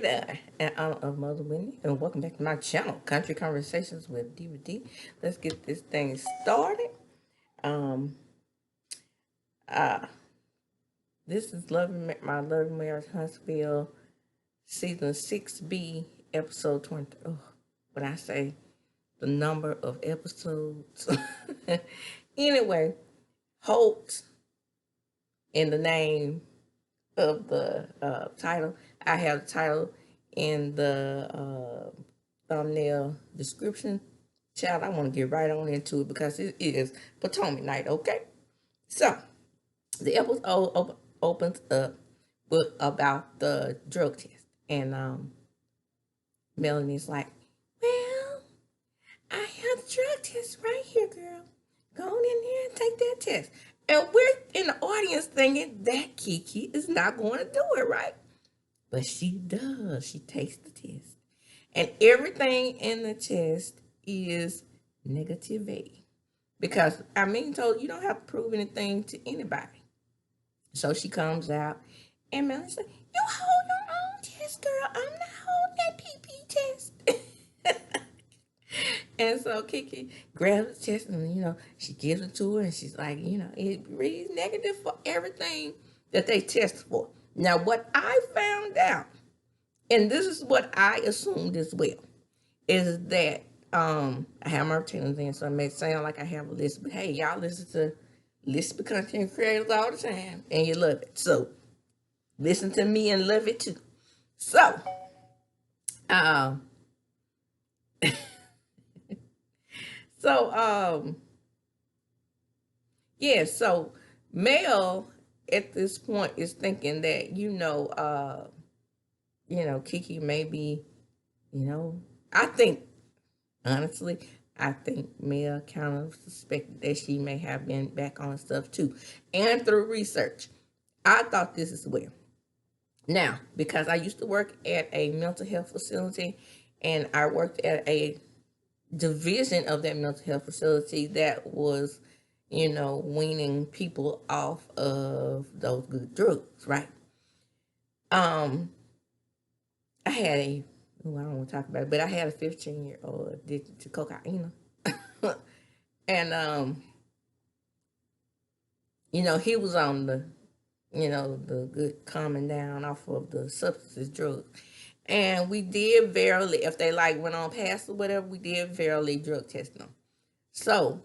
there, in honor of Mother Whitney, and welcome back to my channel, Country Conversations with D with D. Let's get this thing started. Um, uh, this is my Love Marriage Huntsville season 6B, episode 20. Oh, when I say the number of episodes. Anyway, Holt in the name of the title. I have the title in the thumbnail description. Child, I want to get right on into it because it is Potomac night, okay? So, the episode opens up with about the drug test. And Melanie's like, well, I have the drug test right here, girl. Go on in there and take that test. And we're in the audience thinking that Kiki is not going to do it, right? But she does. She takes the test. And everything in the test is negative A. Because told you don't have to prove anything to anybody. So she comes out and Melanie's like, you hold your own test, girl. I'm not holding that PP test. And so Kiki grabs the test and, she gives it to her and she's like, it reads negative for everything that they test for. Now, what I found out, and this is what I assumed as well, is that I have my retainers in, so it may sound like I have a list, but hey, y'all listen to list of content creators all the time, and you love it. So, listen to me and love it too. So, so Mel at this point is thinking that, Kiki may be, I think Mel kind of suspected that she may have been back on stuff too. And through research, I thought this as well. Now, because I used to work at a mental health facility and I worked at a division of that mental health facility that was, weaning people off of those good drugs, right? I had I don't want to talk about it, but I had a 15-year-old addicted to cocaine. And, he was on the good calming down off of the substances, drugs. And we did verily, if they went on past or whatever, we did verily drug test them. So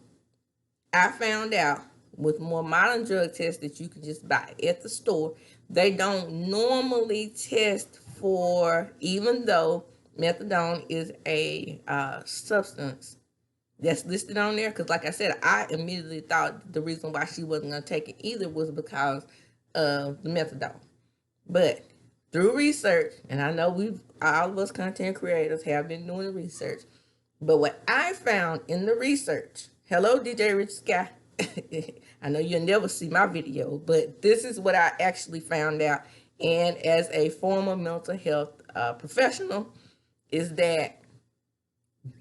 I found out with more modern drug tests that you can just buy at the store, they don't normally test for, even though methadone is a substance that's listed on there. Because like I said, I immediately thought the reason why she wasn't going to take it either was because of the methadone. But through research, and I know all of us content creators have been doing the research, but what I found in the research, hello DJ Rich Sky, I know you'll never see my video, but this is what I actually found out, and as a former mental health professional, is that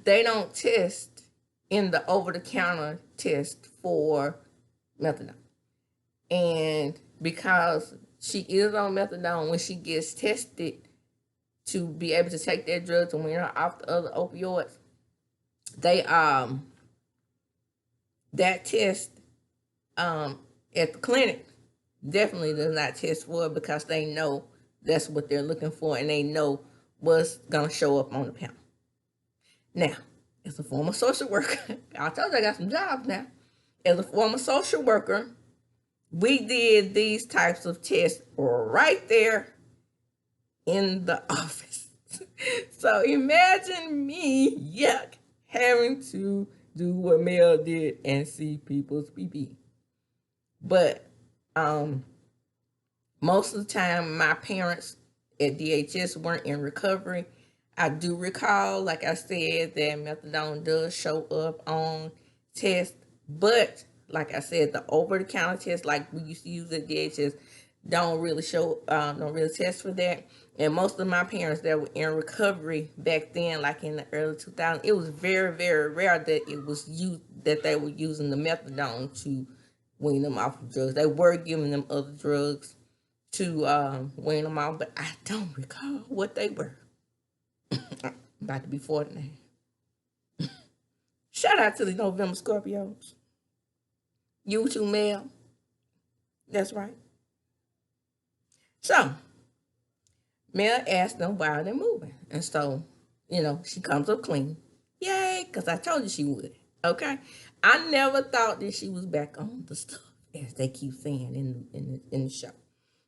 they don't test in the over-the-counter test for methadone. And because she is on methadone, when she gets tested to be able to take that drug to wean her off the other opioids, they that test at the clinic definitely does not test for it because they know that's what they're looking for and they know what's gonna show up on the panel. Now, as a former social worker, I told you I got some jobs now. As a former social worker, we did these types of tests right there in the office. So imagine me, having to do what Mel did and see people's PP. But most of the time, my parents at DHS weren't in recovery. I do recall, like I said, that methadone does show up on tests, but like I said, the over-the-counter tests, like we used to use at DHS, don't really test for that. And most of my parents that were in recovery back then, like in the early 2000s, it was very, very rare that they were using the methadone to wean them off of drugs. They were giving them other drugs to win them all, but I don't recall what they were. About to be 49. Shout out to the November Scorpios. You too, Mel. That's right. So, Mel asked them why they're moving. And so, she comes up clean. Yay, because I told you she would. Okay? I never thought that she was back on the stuff, as they keep saying in the show.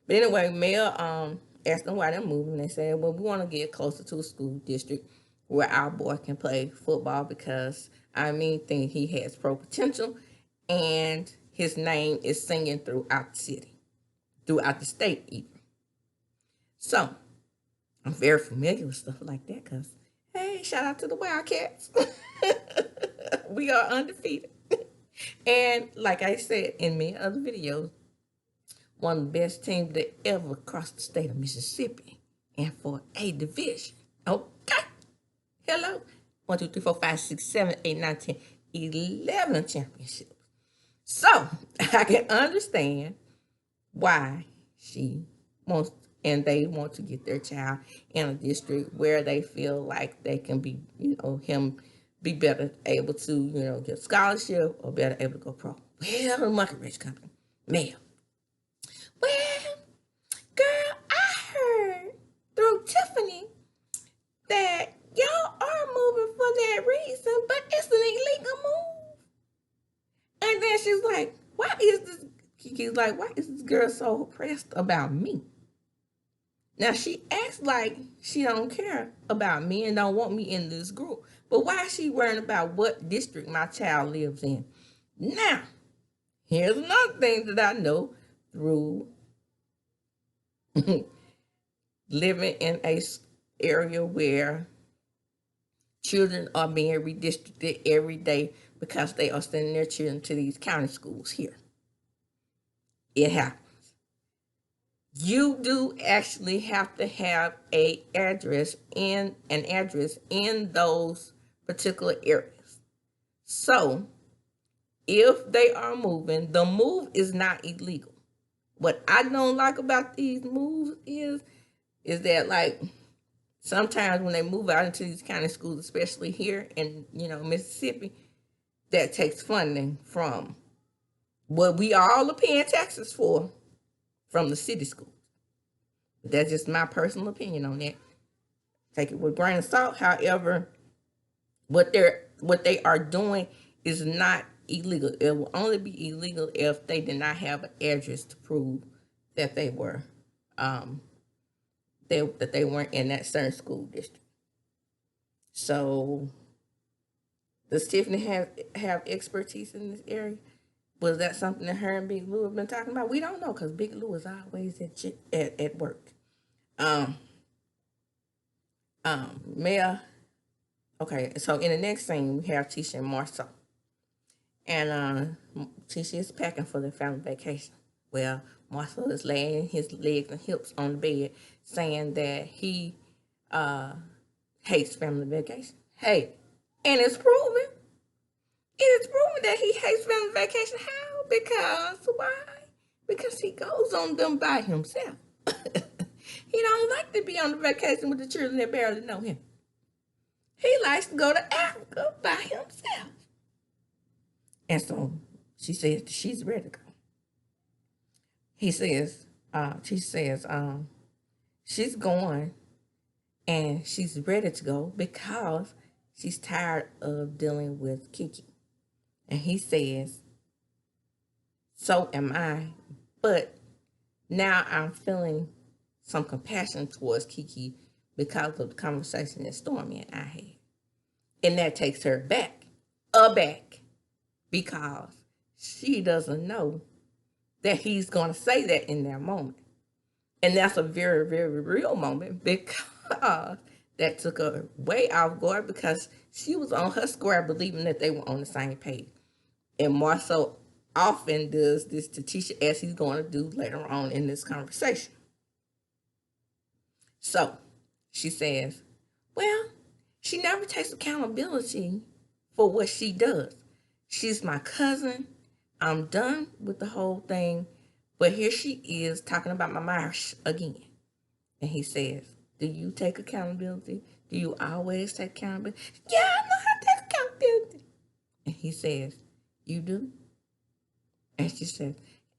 But anyway, Mel asked them why they're moving. They said, well, we want to get closer to a school district where our boy can play football because think he has pro potential and his name is singing throughout the city, throughout the state even. So, I'm very familiar with stuff like that because, hey, shout out to the Wildcats. We are undefeated. And like I said in many other videos, one of the best teams that ever crossed the state of Mississippi and for a division. Okay. Hello. 1, 2, 3, 4, 5, 6, 7, 8, 9, 10, 11 championships. So I can understand why she wants and they want to get their child in a district where they feel like they can be, him be better able to, get a scholarship or better able to go pro. Well, the Monkey Rich Company, Mel. Well, girl, I heard through Tiffany that y'all are moving for that reason, but it's an illegal move. And then she's like, Kiki's like, why is this girl so oppressed about me? Now, she acts like she don't care about me and don't want me in this group. But why is she worrying about what district my child lives in? Now, here's another thing that I know through living in a area where children are being redistricted every day because they are sending their children to these county schools here. It happens. You do actually have to have an address in those particular areas. So if they are moving, the move is not illegal. What I don't like about these moves is that, like, sometimes when they move out into these county schools, especially here in Mississippi, that takes funding from what we all are paying taxes for from the city schools. But that's just my personal opinion on that. Take it with a grain of salt. However, what they are doing is not illegal. It will only be illegal if they did not have an address to prove that they were that they weren't in that certain school district. So does Tiffany have expertise in this area? Was that something that her and Big Lou have been talking about? We don't know because Big Lou is always at work. Mel. Okay, so in the next scene we have Tisha and Marcel, and Tisha is packing for their family vacation. Well, Marcel is laying his legs and hips on the bed, saying that he hates family vacation. Hey, and it's proven. It is proven that he hates family vacation. How? Because why? Because he goes on them by himself. He don't like to be on the vacation with the children that barely know him. He likes to go to Africa by himself. And so she says she's ready to go. She says, she's going and she's ready to go because she's tired of dealing with Kiki. And he says, so am I, but now I'm feeling some compassion towards Kiki because of the conversation that Stormy and I had. And that takes her aback, because she doesn't know that he's going to say that in that moment. And that's a very, very real moment, because that took her way off guard, because she was on her square believing that they were on the same page. And Marcel often does this to Tisha, as he's going to do later on in this conversation. So she says, well, she never takes accountability for what she does. She's my cousin. I'm done with the whole thing, But here she is talking about my marriage again. And he says, do you take accountability? Do you always take accountability? Yeah, I know how to take accountability. And he says, you do? And she says,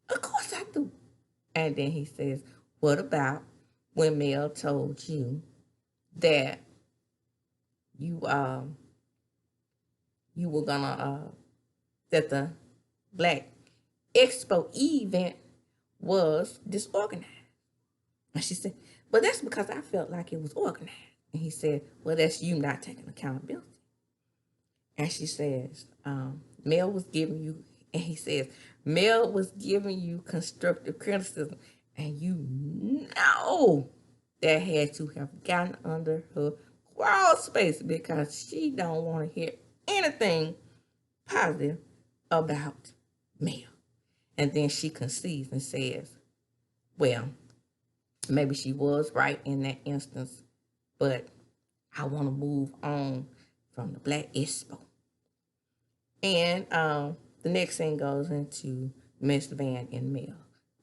of course I do. And then he says, what about when Mel told you that you were gonna that the Black Expo event was disorganized? And she said, but that's because I felt like it was organized. And he said, well, that's you not taking accountability. And she says, Mel was giving you, and he says, Mel was giving you constructive criticism, and you know that had to have gotten under her crawl space because she don't want to hear anything positive about Mel. And then she concedes and says, well, maybe she was right in that instance, but I want to move on from the Black Expo. And the next scene goes into Miss Van and Mel.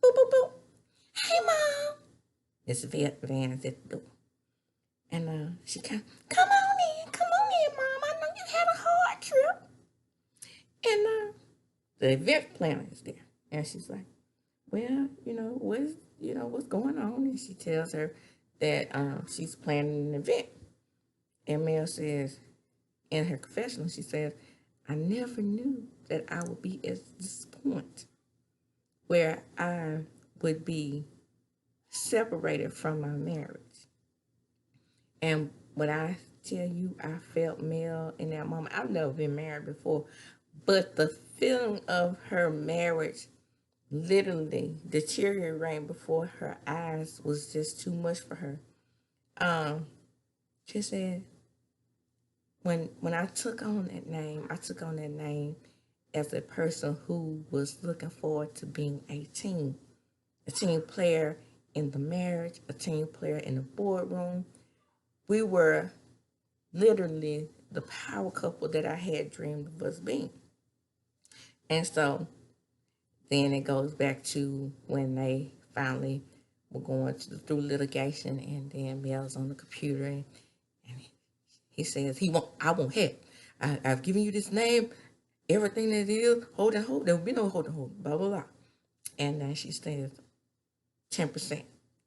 Boop, boop, boop. Hey, Mom. Miss Van is at the door. And she come on in, Mom. I know you had a hard trip. And the event planner is there. And she's like, well, what's going on? And she tells her that she's planning an event. And Mel says, in her confessional, she says, I never knew that I would be at this point where I would be separated from my marriage. And when I tell you I felt Mel in that moment, I've never been married before, but the feeling of her marriage literally deteriorating before her eyes was just too much for her. She said, when I took on that name as a person who was looking forward to being a team player in the marriage, a team player in the boardroom. We were literally the power couple that I had dreamed of us being. And so then it goes back to when they finally were going through litigation, and then Mel's on the computer, and he says, I won't have. I've given you this name, everything that it is, hold. There will be no hold, blah, blah, blah. And then she says, 10%.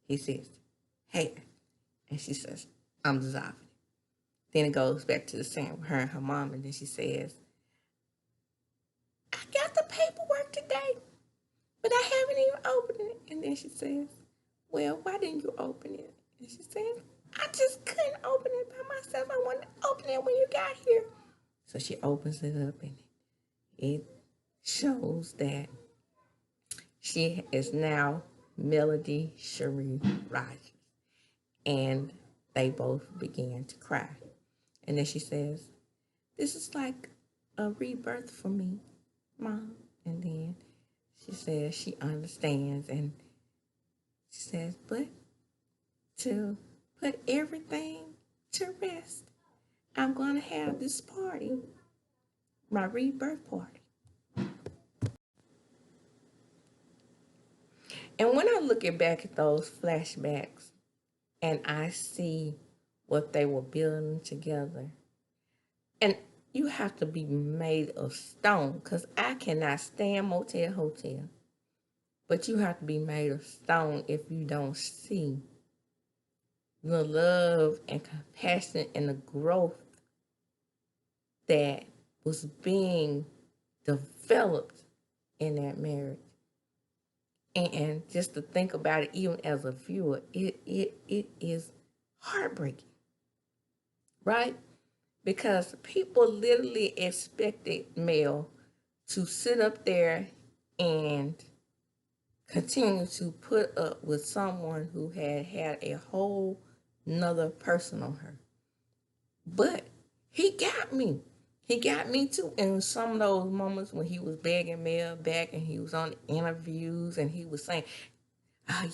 He says, hey. And she says, I'm dissolving it. Then it goes back to the same with her and her mom, and then she says, I got the paperwork today, but I haven't even opened it. And then she says, well, why didn't you open it? And she says, I just couldn't open it by myself. I wanted to open it when you got here. So she opens it up, and it shows that she is now Melody Cherie Rogers. And they both began to cry. And then she says, this is like a rebirth for me, Mom. And then she says she understands, and she says, but to put everything to rest, I'm going to have this party, my rebirth party. And when I look back at those flashbacks and I see what they were building together, and you have to be made of stone, because I cannot stand motel hotel, but you have to be made of stone if you don't see the love and compassion and the growth that was being developed in that marriage. And just to think about it, even as a viewer, it is heartbreaking, right? Because people literally expected Mel to sit up there and continue to put up with someone who had a whole nother person on her. But he got me. He got me too. In some of those moments when he was begging Mel back and he was on interviews and he was saying,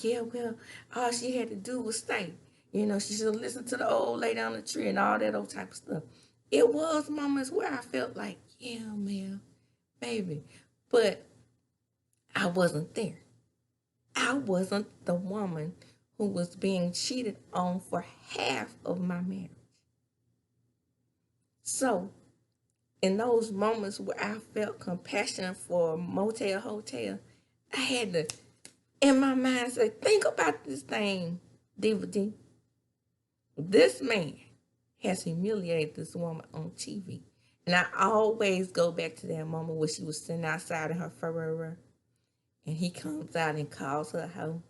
yeah, well, all she had to do was stay. She should have listened to the old lady on the tree and all that old type of stuff. It was moments where I felt like, yeah, Mel, baby. But I wasn't there. I wasn't the woman who was being cheated on for half of my marriage. So, in those moments where I felt compassion for Motel Hotel, I had to, in my mind, say, think about this thing, DVD. This man has humiliated this woman on TV. And I always go back to that moment where she was sitting outside in her Ferrari, and he comes out and calls her hoe.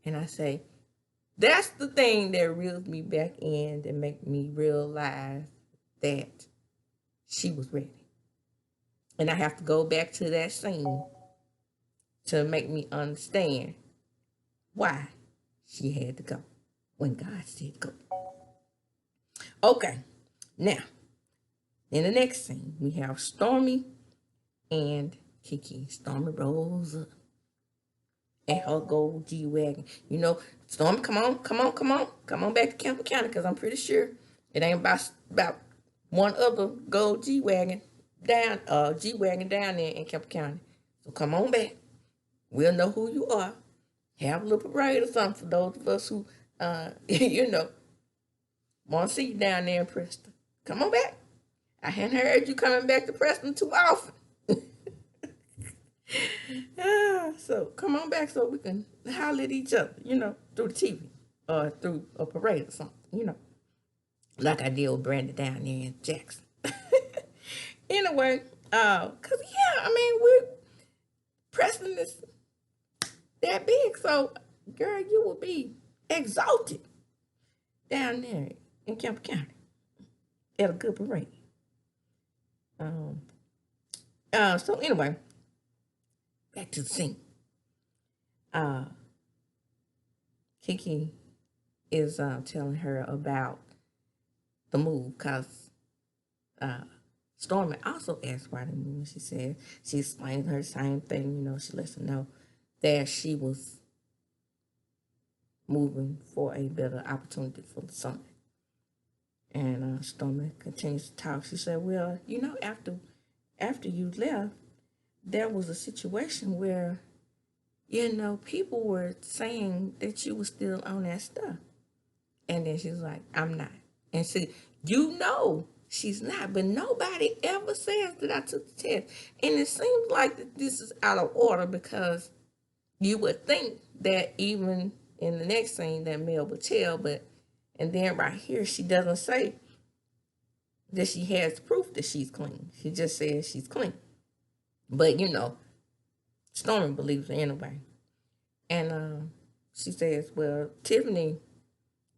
And I say, that's the thing that reels me back in, that make me realize that she was ready. And I have to go back to that scene to make me understand why she had to go when God said go. Okay, now, in the next scene, we have Stormy and Kiki. Stormy rolls up and her gold G-Wagon. You know, Stormy, come on back to Campbell County, because I'm pretty sure it ain't about one other gold G-Wagon down there in Campbell County. So come on back. We'll know who you are. Have a little parade or something for those of us who, want to see you down there in Preston. Come on back. I hadn't heard you coming back to Preston too often. So come on back so we can holler at each other, through the TV or through a parade or something, like I did with Brandon down there in Jackson. Anyway, Preston is that big, so girl, you will be exalted down there in Campbell County at a good parade. So anyway, back to the scene. Kiki is telling her about the move, because Stormy also asked why the move. She said, she explained her same thing, she lets her know that she was moving for a better opportunity for the son. And Stormy continues to talk. She said, well, after you left, there was a situation where, people were saying that you were still on that stuff. And then she's like, I'm not. And see, she's not, but nobody ever says that I took the test. And it seems like that this is out of order, because you would think that even in the next scene that Mel would tell, and then right here, she doesn't say that she has proof that she's clean. She just says she's clean. But, Stormy believes her anyway. And she says, well, Tiffany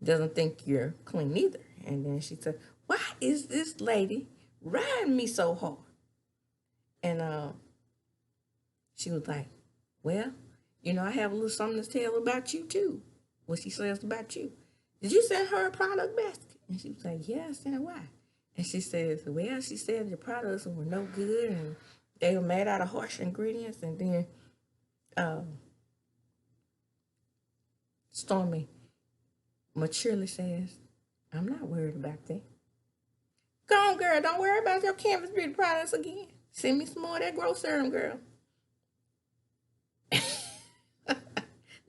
doesn't think you're clean either. And then she said, why is this lady riding me so hard? And she was like, well, I have a little something to tell about you too. What she says about you. Did you send her a product basket? And she was like, yeah, I sent her. Why? And she says, well, she said the products were no good and they were made out of harsh ingredients. And then Stormy maturely says, I'm not worried about that. Go on, girl. Don't worry about your Canvas Beauty products again. Send me some more of that growth serum, girl.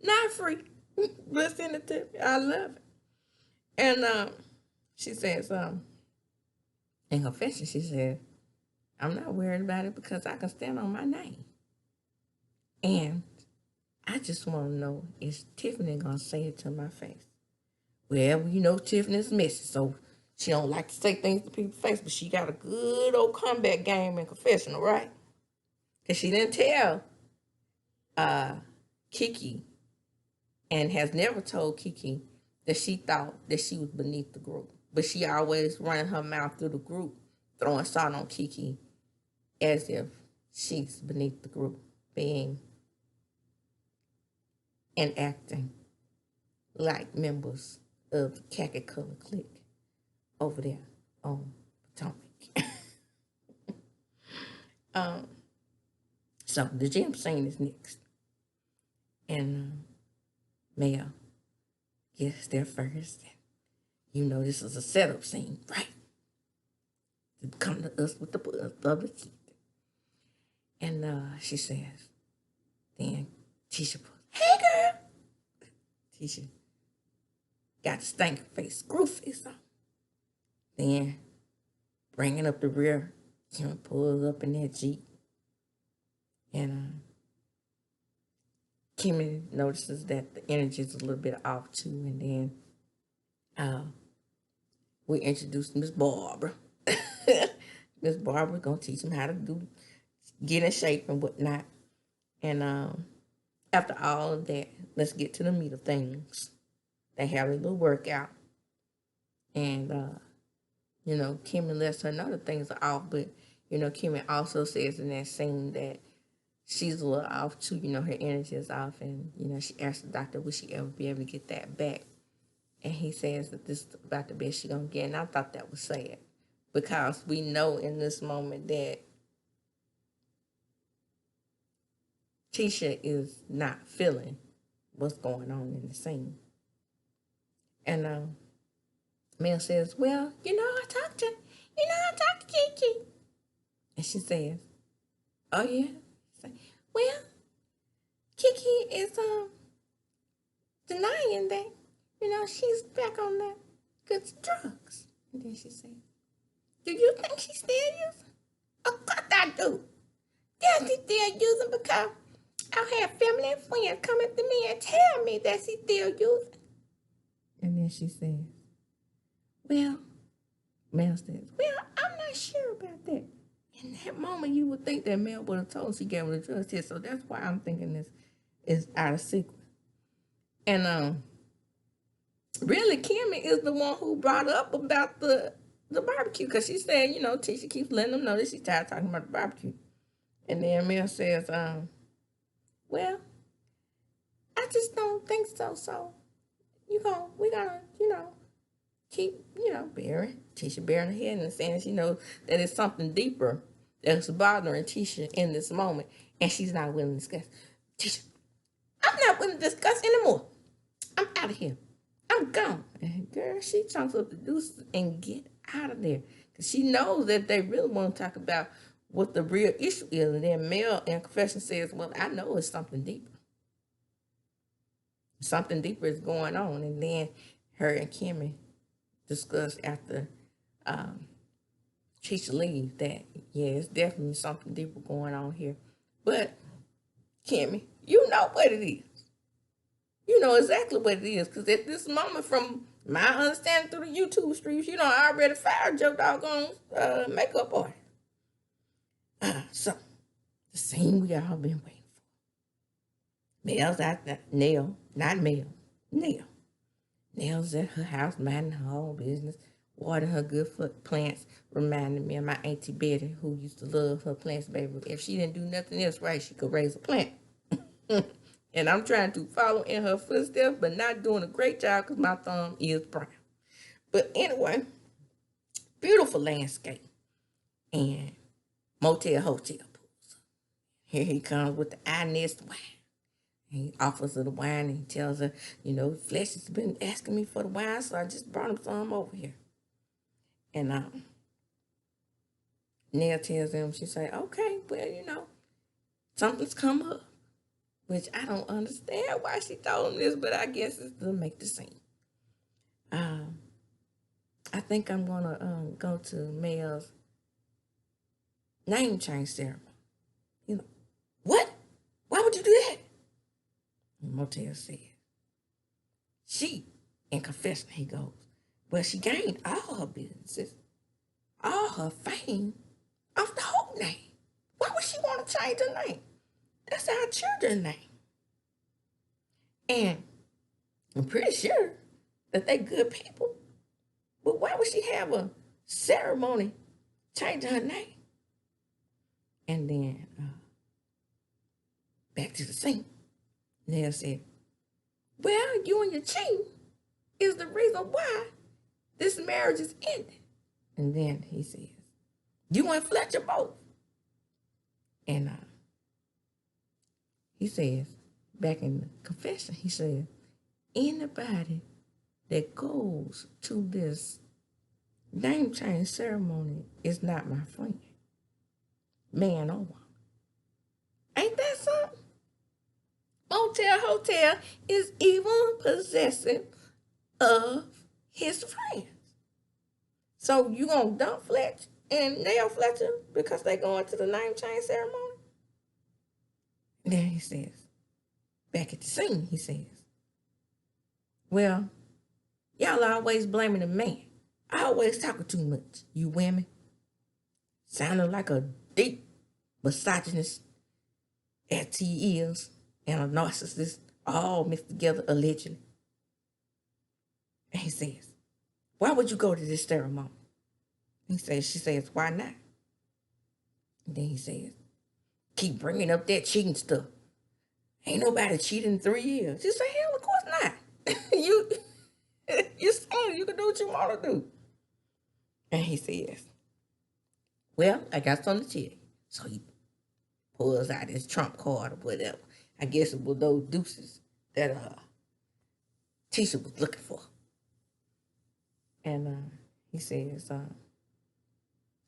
Not free. But send it to me. I love it. And she says, in confession, she said, I'm not worried about it because I can stand on my name. And I just want to know, is Tiffany going to say it to my face? Well, Tiffany's messy, so she don't like to say things to people's face, but she got a good old comeback game in confessional, right? Because she didn't tell Kiki, and has never told Kiki that she thought that she was beneath the group. But she always running her mouth through the group, throwing salt on Kiki as if she's beneath the group, being and acting like members of the khaki color clique over there on Potomac. So the gym scene is next. And Mel gets there first. This is a setup scene, right? To come to us with the public. And she says, then Tisha pulls Tisha got the stank face, screw face on. Then, bringing up the rear, Kim pulls up in that Jeep. And Kimmy notices that the energy is a little bit off too. And then we introduced Miss Barbara. Miss Barbara gonna teach them how to get in shape and whatnot. And after all of that, let's get to the meat of things. They have a little workout. And, Kimmy lets her know that things are off. But, Kimmy also says in that scene that she's a little off too. Her energy is off. And, she asked the doctor, will she ever be able to get that back? And he says that this is about the best she's going to get. And I thought that was sad. Because we know in this moment that Tisha is not feeling what's going on in the scene. And Mel says, well, I talked to Kiki. And she says, oh, yeah? Well, Kiki is denying that, she's back on that good drugs. And then she says, do you think she's still using? Of course I do. Yes, she's still using because I've had family and friends coming to me and tell me that she's still using. And then she says, well, Mel says, well, I'm not sure about that. In that moment, you would think that Mel would have told her she gave her the drug test. So that's why I'm thinking this is out of sequence. And really, Kimmy is the one who brought up about the barbecue. Because she said, Tisha keeps letting them know that she's tired of talking about the barbecue. And then Mel says, well, I just don't think so. So, we're going to, keep, Tisha bearing her head and saying she knows that it's something deeper that's bothering Tisha in this moment. And she's not willing to discuss. Tisha, I'm not willing to discuss anymore. I'm out of here. I'm gone. And girl, she chunks up the deuces and get out of there. Because she knows that they really want to talk about what the real issue is. And then Mel in confession says, well, I know it's something deeper. Something deeper is going on. And then her and Kimmy discuss after Tisha leaves that, yeah, it's definitely something deeper going on here. But, Kimmy, you know what it is. You know exactly what it is. Because at this moment, from my understanding through the YouTube streams, I already fired your doggone makeup artist. So, the scene we all been waiting for. Mel's out there. Nell, not Mel. Nell. Nell's at her house, minding her own business, watering her good plants, reminding me of my Auntie Betty, who used to love her plants, baby. If she didn't do nothing else right, she could raise a plant. And I'm trying to follow in her footsteps, but not doing a great job because my thumb is brown. But anyway, beautiful landscape. And hotel pulls up. Here he comes with the Inez wine. He offers her the wine and he tells her, Flesh has been asking me for the wine, so I just brought him some over here. And Nell tells him, she say, okay, well, something's come up. Which I don't understand why she told him this, but I guess it's to make the scene. I think I'm going to go to Mel's name change ceremony. What? Why would you do that? Motel said. She, in confession, he goes, well, she gained all her businesses, all her fame, off the Holt name. Why would she want to change her name? That's our children's name. And I'm pretty sure that they good people. But why would she have a ceremony changing her name? And then back to the scene. Nell said, well, you and your chief is the reason why this marriage is ending. And then he says, you and Fletcher both. And he says, back in the confession, he said, anybody that goes to this name change ceremony is not my friend, man or woman. Ain't that something? Hotel is even possessive of his friends. So you gonna dump Fletch and nail Fletcher because they going to the name change ceremony? Then he says, back at the scene, he says, well, y'all always blaming the man. I always talking too much, you women. Sounding like a deep misogynist as he is and a narcissist all mixed together allegedly. And he says, why would you go to this ceremony? She says, why not? And then he says, keep bringing up that cheating stuff. Ain't nobody cheated in 3 years. She said, hell, of course not. You're saying you can do what you want to do. And he says, well, I got something to tell you. So he pulls out his trump card or whatever. I guess it was those deuces that Tisha was looking for. And he says,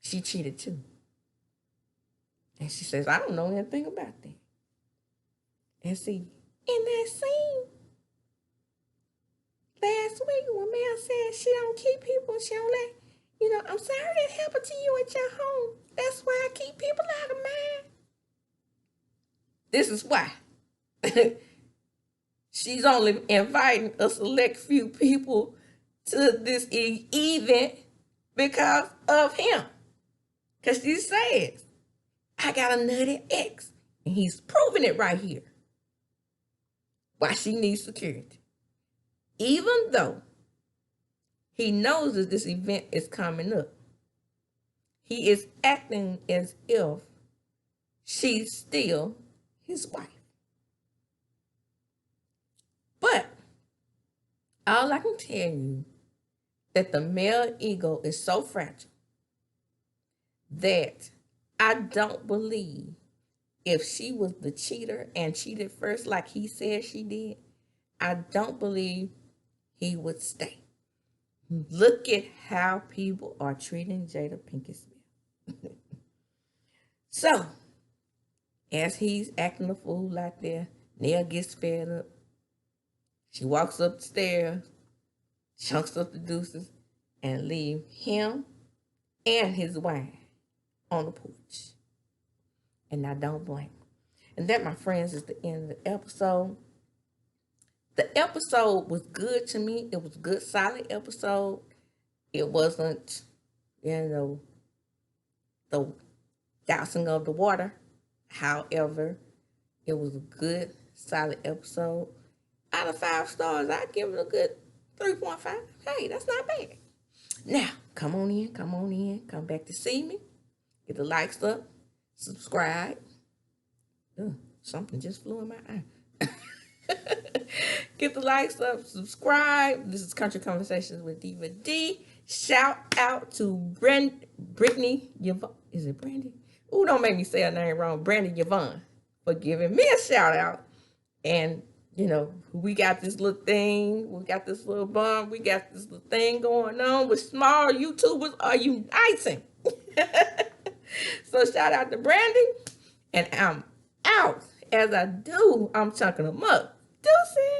she cheated too. And she says, I don't know anything about that. And see, in that scene, last week when Mel said she don't keep people, she don't let, I'm sorry that happened to you at your home. That's why I keep people out of mine. This is why. She's only inviting a select few people to this event because of him. Because she says, I got a nutty ex. And he's proving it right here. Why she needs security. Even though he knows that this event is coming up, he is acting as if she's still his wife. But all I can tell you that the male ego is so fragile that I don't believe if she was the cheater and cheated first like he said she did, I don't believe he would stay. Look at how people are treating Jada Pinkett Smith. So, as he's acting a fool out there, Nell gets fed up. She walks up the stairs, chunks up the deuces, and leave him and his wife on the porch. And I don't blame him. And that, my friends, is the end of the episode. The episode was good to me. It was a good, solid episode. It wasn't, the dousing of the water. However, it was a good, solid episode. Out of 5 stars, I'd give it a good 3.5. Hey, that's not bad. Now, come on in, come back to see me. Get the likes up, subscribe. Something just flew in my eye. Get the likes up, subscribe. This is Country Conversations with Diva D. Shout out to Brittany Yvonne. Is it Brandy? Ooh, don't make me say her name wrong. Brandy Yvonne for giving me a shout out. And, we got this little thing. We got this little bump. We got this little thing going on with small YouTubers are uniting. So shout out to Brandy. And I'm out. As I do, I'm chunking them up. Deuces.